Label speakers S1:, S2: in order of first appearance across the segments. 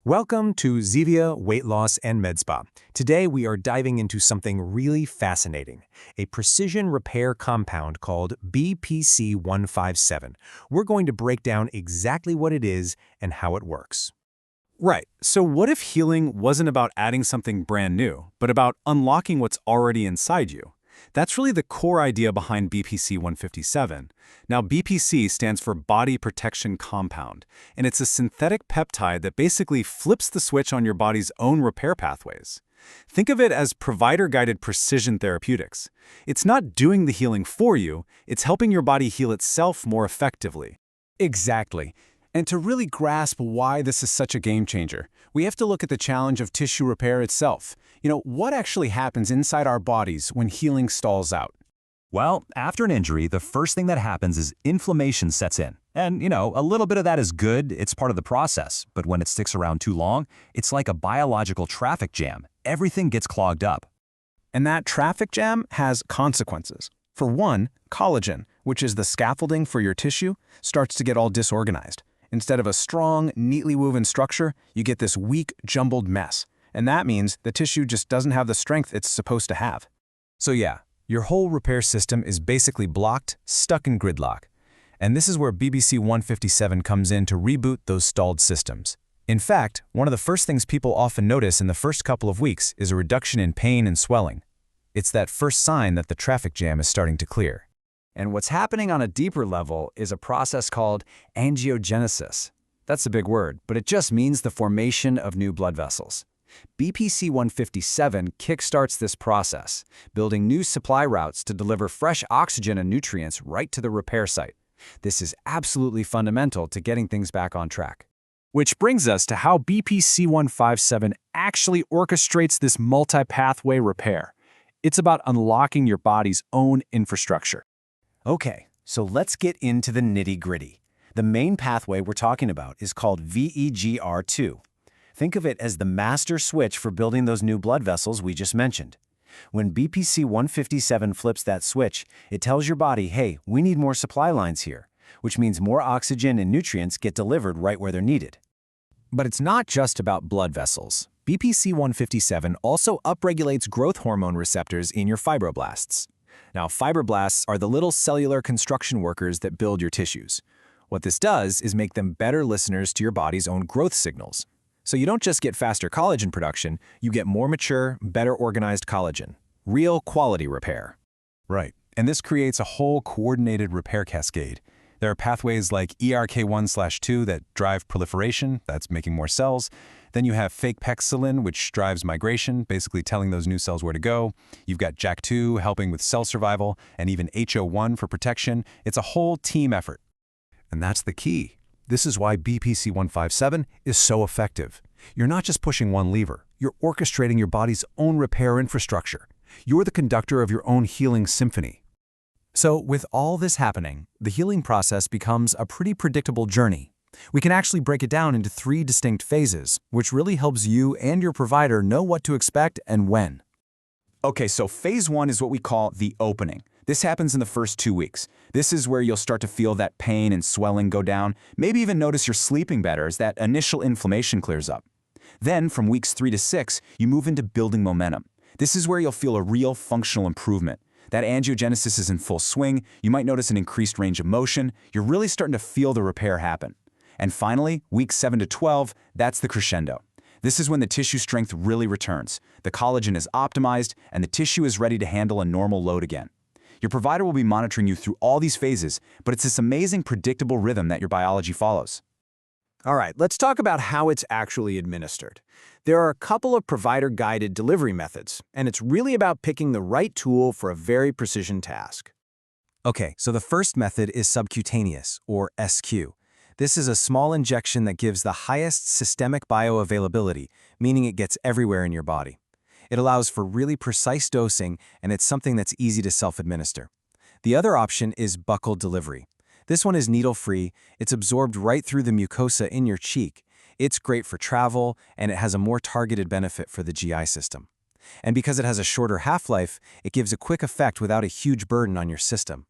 S1: Welcome to Zevia Weight Loss and Med Spa. Today we are diving into something really fascinating, a precision repair compound called BPC-157. We're going to break down exactly what it is and how it works.
S2: Right, so what if healing wasn't about adding something brand new, but about unlocking what's already inside you? That's really the core idea behind BPC-157. Now, BPC stands for Body Protection Compound, and it's a synthetic peptide that basically flips the switch on your body's own repair pathways. Think of it as provider-guided precision therapeutics. It's not doing the healing for you, it's helping your body heal itself more effectively.
S3: Exactly. And to really grasp why this is such a game changer, we have to look at the challenge of tissue repair itself. What actually happens inside our bodies when healing stalls out?
S4: Well, after an injury, the first thing that happens is inflammation sets in. And, a little bit of that is good, it's part of the process. But when it sticks around too long, it's like a biological traffic jam. Everything gets clogged up.
S3: And that traffic jam has consequences. For one, collagen, which is the scaffolding for your tissue, starts to get all disorganized. Instead of a strong, neatly woven structure, you get this weak, jumbled mess. And that means the tissue just doesn't have the strength it's supposed to have.
S1: So yeah, your whole repair system is basically blocked, stuck in gridlock. And this is where BPC-157 comes in to reboot those stalled systems. In fact, one of the first things people often notice in the first couple of weeks is a reduction in pain and swelling. It's that first sign that the traffic jam is starting to clear.
S5: And what's happening on a deeper level is a process called angiogenesis. That's a big word, but it just means the formation of new blood vessels. BPC-157 kickstarts this process, building new supply routes to deliver fresh oxygen and nutrients right to the repair site. This is absolutely fundamental to getting things back on track.
S2: Which brings us to how BPC-157 actually orchestrates this multi-pathway repair. It's about unlocking your body's own infrastructure.
S6: Okay, so let's get into the nitty-gritty. The main pathway we're talking about is called VEGR2. Think of it as the master switch for building those new blood vessels we just mentioned. When BPC-157 flips that switch, it tells your body, hey, we need more supply lines here, which means more oxygen and nutrients get delivered right where they're needed.
S1: But it's not just about blood vessels. BPC-157 also upregulates growth hormone receptors in your fibroblasts. Now, fibroblasts are the little cellular construction workers that build your tissues. What this does is make them better listeners to your body's own growth signals. So you don't just get faster collagen production, you get more mature, better organized collagen. Real quality repair.
S3: Right, and this creates a whole coordinated repair cascade. There are pathways like ERK1/2 that drive proliferation, that's making more cells. Then you have FAK-paxillin, which drives migration, basically telling those new cells where to go. You've got JAK2 helping with cell survival, and even HO1 for protection. It's a whole team effort. And that's the key. This is why BPC-157 is so effective. You're not just pushing one lever, you're orchestrating your body's own repair infrastructure. You're the conductor of your own healing symphony.
S1: So with all this happening, the healing process becomes a pretty predictable journey. We can actually break it down into 3 distinct phases, which really helps you and your provider know what to expect and when.
S3: Okay, so phase 1 is what we call the opening. This happens in the first 2 weeks. This is where you'll start to feel that pain and swelling go down, maybe even notice you're sleeping better as that initial inflammation clears up. Then, from weeks 3 to 6, you move into building momentum. This is where you'll feel a real functional improvement. That angiogenesis is in full swing, you might notice an increased range of motion, you're really starting to feel the repair happen. And finally, weeks 7 to 12, that's the crescendo. This is when the tissue strength really returns, the collagen is optimized, and the tissue is ready to handle a normal load again. Your provider will be monitoring you through all these phases, but it's this amazing predictable rhythm that your biology follows.
S5: All right, let's talk about how it's actually administered. There are a couple of provider-guided delivery methods, and it's really about picking the right tool for a very precision task.
S1: Okay, so the first method is subcutaneous, or SQ. This is a small injection that gives the highest systemic bioavailability, meaning it gets everywhere in your body. It allows for really precise dosing, and it's something that's easy to self-administer. The other option is buccal delivery. This one is needle-free, it's absorbed right through the mucosa in your cheek. It's great for travel, and it has a more targeted benefit for the GI system. And because it has a shorter half-life, it gives a quick effect without a huge burden on your system.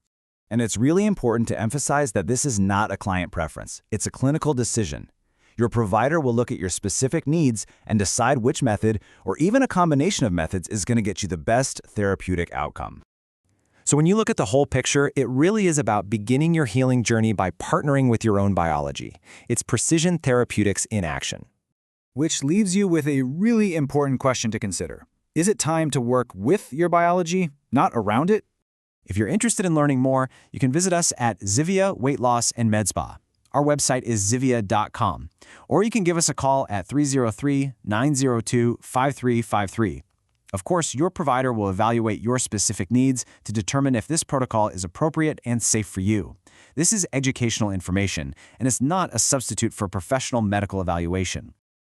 S4: And it's really important to emphasize that this is not a client preference. It's a clinical decision.
S1: Your provider will look at your specific needs and decide which method, or even a combination of methods, is going to get you the best therapeutic outcome. So when you look at the whole picture, it really is about beginning your healing journey by partnering with your own biology. It's precision therapeutics in action.
S7: Which leaves you with a really important question to consider. Is it time to work with your biology, not around it?
S1: If you're interested in learning more, you can visit us at Zivia Weight Loss and Med Spa. Our website is zivia.com, or you can give us a call at 303-902-5353. Of course, your provider will evaluate your specific needs to determine if this protocol is appropriate and safe for you. This is educational information, and it's not a substitute for professional medical evaluation.